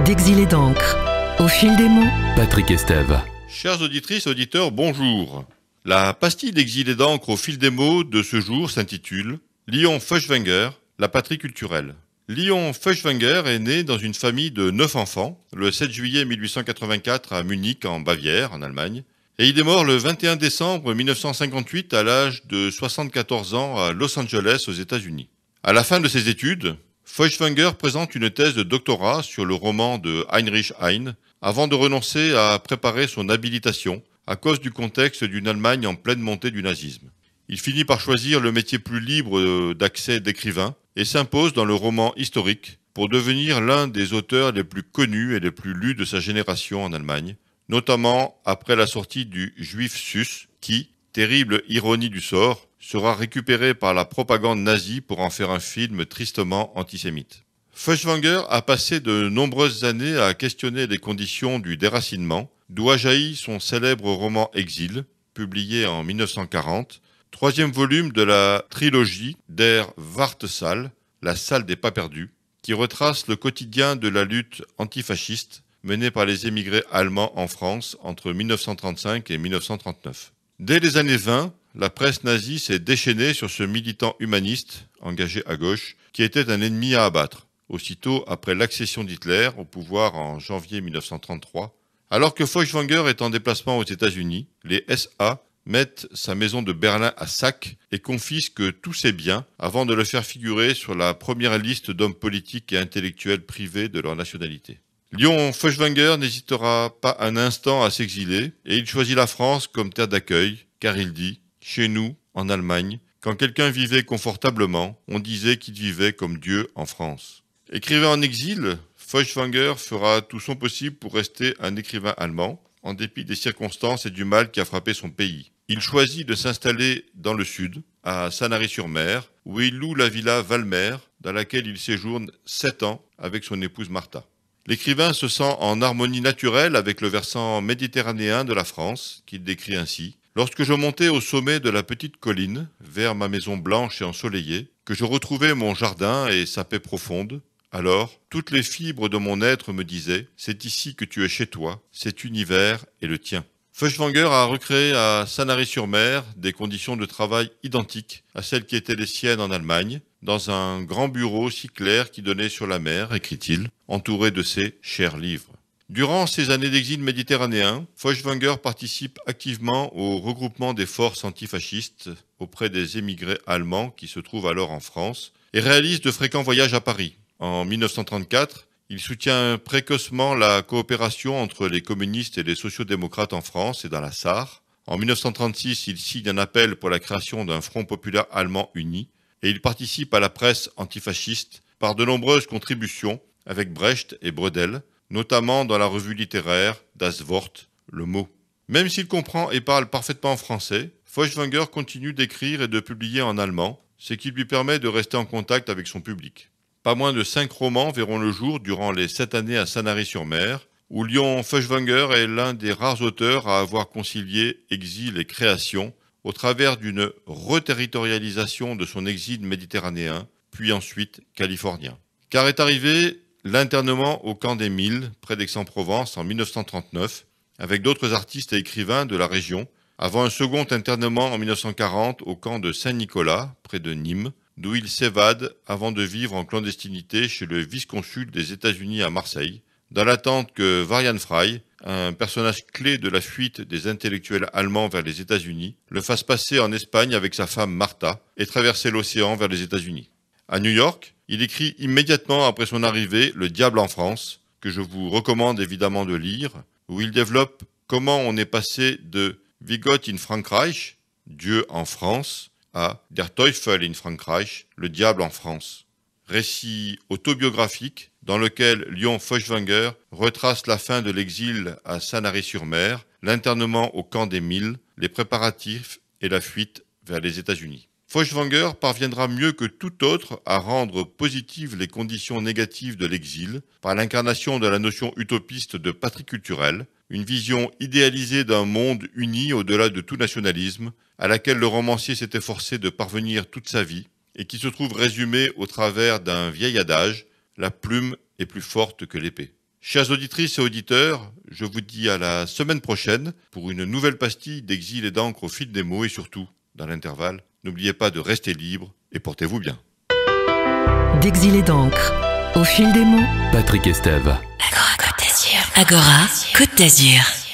d'Exil et d'encre. Au fil des mots, Patrick Estève. Chères auditrices, auditeurs, bonjour. La pastille d'Exil et d'encre au fil des mots de ce jour s'intitule Léon Feuchtwanger, la patrie culturelle. Léon Feuchtwanger est né dans une famille de 9 enfants le 7 juillet 1884 à Munich en Bavière, en Allemagne. Et il est mort le 21 décembre 1958 à l'âge de 74 ans à Los Angeles aux États-Unis. À la fin de ses études, Feuchtwanger présente une thèse de doctorat sur le roman de Heinrich Heine avant de renoncer à préparer son habilitation à cause du contexte d'une Allemagne en pleine montée du nazisme. Il finit par choisir le métier plus libre d'accès d'écrivain et s'impose dans le roman historique pour devenir l'un des auteurs les plus connus et les plus lus de sa génération en Allemagne, notamment après la sortie du Juif sus qui, terrible ironie du sort, sera récupéré par la propagande nazie pour en faire un film tristement antisémite. Feuchtwanger a passé de nombreuses années à questionner les conditions du déracinement, d'où a jailli son célèbre roman Exil, publié en 1940, troisième volume de la trilogie Der Wartesaal, la salle des pas perdus, qui retrace le quotidien de la lutte antifasciste menée par les émigrés allemands en France entre 1935 et 1939. Dès les années 20, la presse nazie s'est déchaînée sur ce militant humaniste, engagé à gauche, qui était un ennemi à abattre, aussitôt après l'accession d'Hitler au pouvoir en janvier 1933. Alors que Feuchtwanger est en déplacement aux États-Unis, les SA mettent sa maison de Berlin à sac et confisquent tous ses biens avant de le faire figurer sur la première liste d'hommes politiques et intellectuels privés de leur nationalité. Léon Feuchtwanger n'hésitera pas un instant à s'exiler et il choisit la France comme terre d'accueil, car il dit « Chez nous, en Allemagne, quand quelqu'un vivait confortablement, on disait qu'il vivait comme Dieu en France ». Écrivain en exil, Feuchtwanger fera tout son possible pour rester un écrivain allemand, en dépit des circonstances et du mal qui a frappé son pays. Il choisit de s'installer dans le sud, à Sanary-sur-Mer, où il loue la villa Valmer, dans laquelle il séjourne 7 ans avec son épouse Martha. L'écrivain se sent en harmonie naturelle avec le versant méditerranéen de la France, qu'il décrit ainsi. Lorsque je montais au sommet de la petite colline, vers ma maison blanche et ensoleillée, que je retrouvais mon jardin et sa paix profonde, alors toutes les fibres de mon être me disaient « C'est ici que tu es chez toi, cet univers est le tien ». Feuchtwanger a recréé à Sanary-sur-Mer des conditions de travail identiques à celles qui étaient les siennes en Allemagne, dans un grand bureau si clair qui donnait sur la mer, écrit-il, entouré de ses chers livres. Durant ces années d'exil méditerranéen, Feuchtwanger participe activement au regroupement des forces antifascistes auprès des émigrés allemands qui se trouvent alors en France et réalise de fréquents voyages à Paris. En 1934, il soutient précocement la coopération entre les communistes et les sociodémocrates en France et dans la Sarre. En 1936, il signe un appel pour la création d'un Front populaire allemand uni et il participe à la presse antifasciste par de nombreuses contributions avec Brecht et Brodel, notamment dans la revue littéraire Das Wort, le mot. Même s'il comprend et parle parfaitement français, Feuchtwanger continue d'écrire et de publier en allemand, ce qui lui permet de rester en contact avec son public. Pas moins de 5 romans verront le jour durant les 7 années à Sanary-sur-Mer, où Léon Feuchtwanger est l'un des rares auteurs à avoir concilié exil et création au travers d'une reterritorialisation de son exil méditerranéen, puis ensuite californien. Car est arrivé l'internement au camp des Milles, près d'Aix-en-Provence, en 1939, avec d'autres artistes et écrivains de la région, avant un second internement en 1940 au camp de Saint-Nicolas, près de Nîmes, d'où il s'évade avant de vivre en clandestinité chez le vice-consul des États-Unis à Marseille, dans l'attente que Varian Fry, un personnage clé de la fuite des intellectuels allemands vers les États-Unis, le fasse passer en Espagne avec sa femme Martha et traverser l'océan vers les États-Unis. À New York, il écrit immédiatement après son arrivée Le Diable en France, que je vous recommande évidemment de lire, où il développe comment on est passé de Wie Gott in Frankreich, Dieu en France, à Der Teufel in Frankreich, le diable en France. Récit autobiographique dans lequel Léon Feuchtwanger retrace la fin de l'exil à Sanary-sur-Mer, l'internement au camp des Milles, les préparatifs et la fuite vers les États-Unis. Feuchtwanger parviendra mieux que tout autre à rendre positives les conditions négatives de l'exil par l'incarnation de la notion utopiste de patrie culturelle, une vision idéalisée d'un monde uni au-delà de tout nationalisme, à laquelle le romancier s'est efforcé de parvenir toute sa vie, et qui se trouve résumée au travers d'un vieil adage, la plume est plus forte que l'épée. Chères auditrices et auditeurs, je vous dis à la semaine prochaine pour une nouvelle pastille d'exil et d'encre au fil des mots et surtout, dans l'intervalle, n'oubliez pas de rester libre et portez-vous bien. D'exil et d'encre au fil des mots. Patrick Estève. Agora Côte d'Azur. Agora Côte d'Azur.